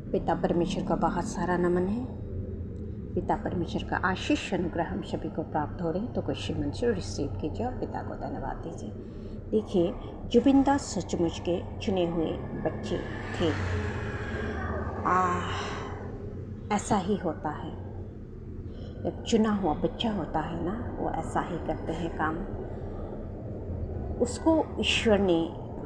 पिता परमेश्वर का बहुत सारा नमन है। पिता परमेश्वर का आशीष अनुग्रह हम सभी को प्राप्त हो रहे हैं, तो खुशी मन से रिसीव कीजिए और पिता को धन्यवाद दीजिए। देखिए, जुबिन सचमुच के चुने हुए बच्चे थे। ऐसा ही होता है, जब चुना हुआ बच्चा होता है ना, वो ऐसा ही करते हैं काम। उसको ईश्वर ने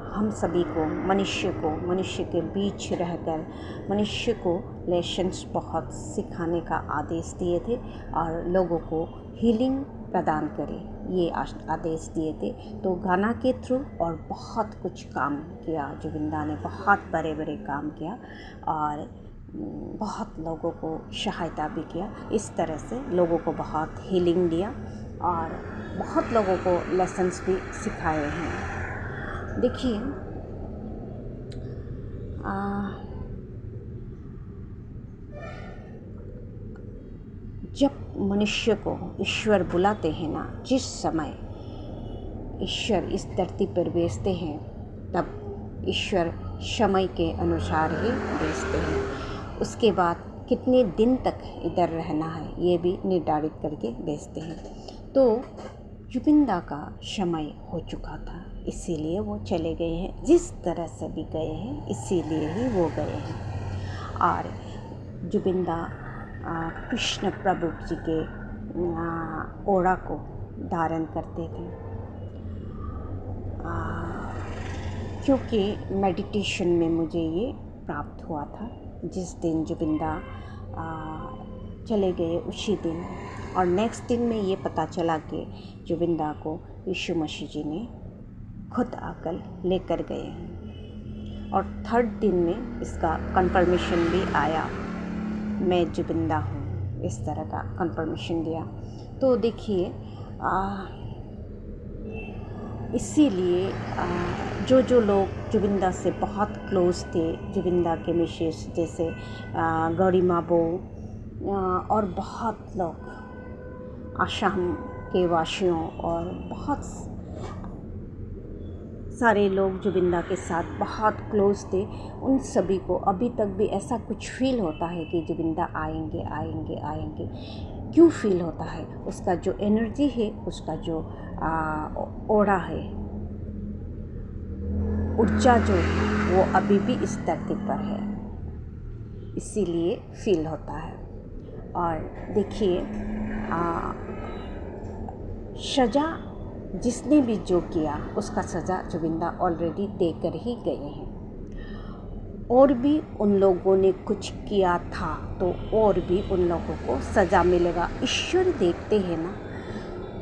हम सभी को, मनुष्य के बीच रहकर मनुष्य को लेसन्स बहुत सिखाने का आदेश दिए थे और लोगों को हीलिंग प्रदान करे, ये आदेश दिए थे। तो गाना के थ्रू और बहुत कुछ काम किया जुबिंदा ने, बहुत बड़े बड़े काम किया और बहुत लोगों को सहायता भी किया। इस तरह से लोगों को बहुत हीलिंग दिया और बहुत लोगों को लेसन्स भी सिखाए हैं। देखिए, जब मनुष्य को ईश्वर बुलाते हैं ना, जिस समय ईश्वर इस धरती पर भेजते हैं, तब ईश्वर समय के अनुसार ही भेजते हैं। उसके बाद कितने दिन तक इधर रहना है, ये भी निर्धारित करके भेजते हैं। तो जुबिंदा का समय हो चुका था, इसीलिए वो चले गए हैं। जिस तरह से भी गए हैं, इसीलिए ही वो गए हैं। और जुबिंदा कृष्ण प्रभु जी के ओरा को धारण करते थे, क्योंकि मेडिटेशन में मुझे ये प्राप्त हुआ था। जिस दिन जुबिंदा चले गए उसी दिन, और नेक्स्ट दिन में ये पता चला कि जुबिंदा को यीशु मसीह जी ने खुद आकर लेकर गए हैं। और थर्ड दिन में इसका कंफर्मेशन भी आया, मैं जुबिंदा हूँ, इस तरह का कंफर्मेशन दिया। तो देखिए, इसीलिए जो लोग जुबिंदा से बहुत क्लोज थे, जुबिंदा के मिसेस जैसे गौरी माबो और बहुत लोग आसाम के वासियों और बहुत सारे लोग जुबिंदा के साथ बहुत क्लोज थे, उन सभी को अभी तक भी ऐसा कुछ फील होता है कि जुबिंदा आएंगे आएंगे आएंगे। क्यों फील होता है? उसका जो एनर्जी है, उसका जो ओरा है, ऊर्जा जो है, वो अभी भी इस धरती पर है, इसीलिए फील होता है। और देखिए, सज़ा जिसने भी जो किया, उसका सज़ा जुबिंदा ऑलरेडी देकर ही गए हैं। और भी उन लोगों ने कुछ किया था, तो और भी उन लोगों को सज़ा मिलेगा। ईश्वर देखते हैं ना,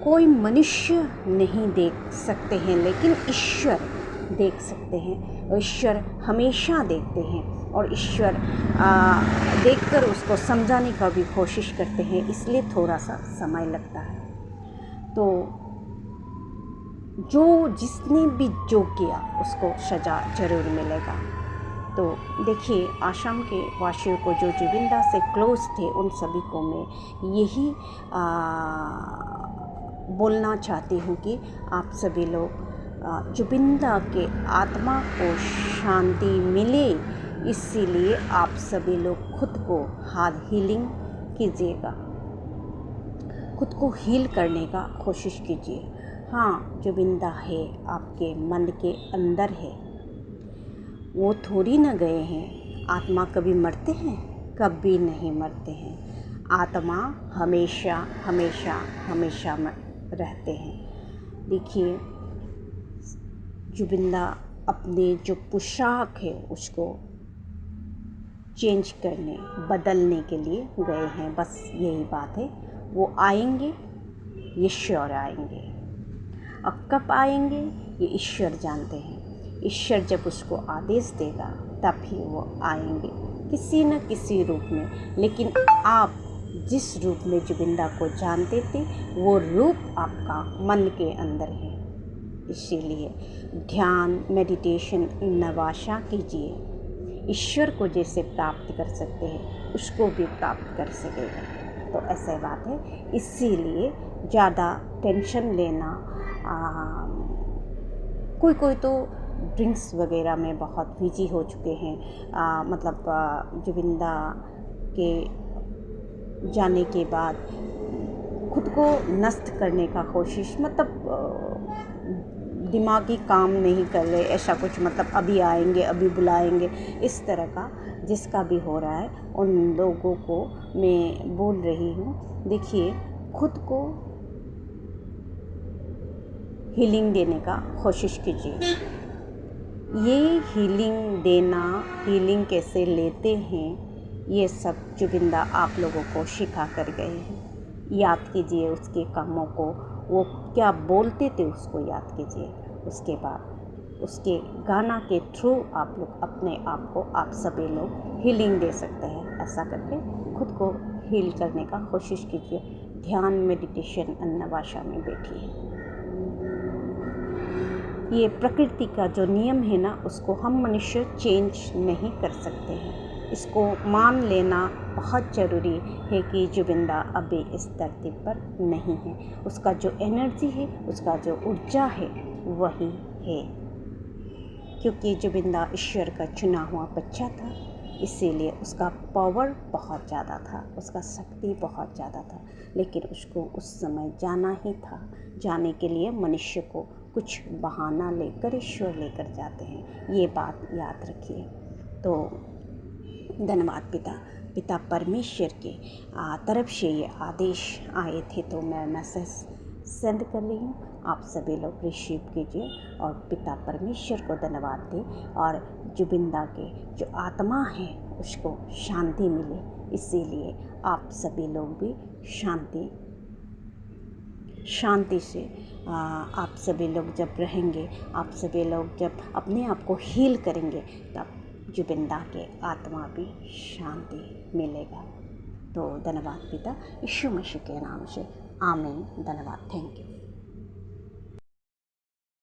कोई मनुष्य नहीं देख सकते हैं, लेकिन ईश्वर देख सकते हैं। ईश्वर हमेशा देखते हैं और ईश्वर देखकर उसको समझाने का भी कोशिश करते हैं, इसलिए थोड़ा सा समय लगता है। तो जो जिसने भी जो किया, उसको सज़ा ज़रूर मिलेगा। तो देखिए, आसाम के वासियों को जो जुबिंदा से क्लोज थे, उन सभी को मैं यही बोलना चाहती हूँ कि आप सभी लोग जुबिंदा के आत्मा को शांति मिले, इसीलिए आप सभी लोग खुद को हीलिंग कीजिएगा, खुद को हील करने का कोशिश कीजिए। हाँ, जुबिंदा है, आपके मन के अंदर है, वो थोड़ी ना गए हैं। आत्मा कभी मरते हैं? कभी नहीं मरते हैं। आत्मा हमेशा हमेशा हमेशा रहते हैं। देखिए, जुबिंदा अपने जो पोशाक है उसको चेंज करने, बदलने के लिए गए हैं, बस यही बात है। वो आएंगे, ईश्वर आएंगे। अब कब आएंगे ये ईश्वर जानते हैं। ईश्वर जब उसको आदेश देगा तब ही वो आएंगे, किसी न किसी रूप में। लेकिन आप जिस रूप में जुबिंदा को जानते थे, वो रूप आपका मन के अंदर है। इसीलिए ध्यान, मेडिटेशन, नवाशा कीजिए। ईश्वर को जैसे प्राप्त कर सकते हैं, उसको भी प्राप्त कर सकेगा। तो ऐसे बात है, इसीलिए ज़्यादा टेंशन लेना, कोई तो ड्रिंक्स वगैरह में बहुत बिजी हो चुके हैं। जुबिंदा के जाने के बाद खुद को नष्ट करने का कोशिश, दिमागी काम नहीं कर रहे, ऐसा कुछ, अभी आएंगे, अभी बुलाएंगे, इस तरह का जिसका भी हो रहा है, उन लोगों को मैं बोल रही हूँ, देखिए खुद को हीलिंग देने का कोशिश कीजिए। ये हीलिंग कैसे लेते हैं, ये सब जुबिंदा आप लोगों को सिखा कर गए हैं। याद कीजिए उसके कामों को, वो क्या बोलते थे उसको याद कीजिए। उसके बाद उसके गाना के थ्रू आप लोग अपने आप को, आप सभी लोग हीलिंग दे सकते हैं। ऐसा करके खुद को हील करने का कोशिश कीजिए। ध्यान, मेडिटेशन, अन्नवाशा में बैठिए। ये प्रकृति का जो नियम है ना, उसको हम मनुष्य चेंज नहीं कर सकते हैं। इसको मान लेना बहुत ज़रूरी है कि जुबिंदा अभी इस धरती पर नहीं है। उसका जो एनर्जी है, उसका जो ऊर्जा है, वही है। क्योंकि जुबिंदा ईश्वर का चुना हुआ बच्चा था, इसीलिए उसका पावर बहुत ज़्यादा था, उसका शक्ति बहुत ज़्यादा था। लेकिन उसको उस समय जाना ही था। जाने के लिए मनुष्य को कुछ बहाना लेकर ईश्वर लेकर जाते हैं, ये बात याद रखिए। तो धन्यवाद पिता परमेश्वर के तरफ से ये आदेश आए थे, तो मैं मैसेज सेंड कर रही हूँ। आप सभी लोग रिसीव कीजिए और पिता परमेश्वर को धन्यवाद दें, और जुबिंदा के जो आत्मा है उसको शांति मिले। इसीलिए आप सभी लोग भी शांति से आप सभी लोग जब रहेंगे, आप सभी लोग जब अपने आप को हील करेंगे, तब जुबिंदा के आत्मा भी शांति मिलेगा। तो धन्यवाद पिता, यीशु मसीह के नाम से, आमीन। धन्यवाद, थैंक यू।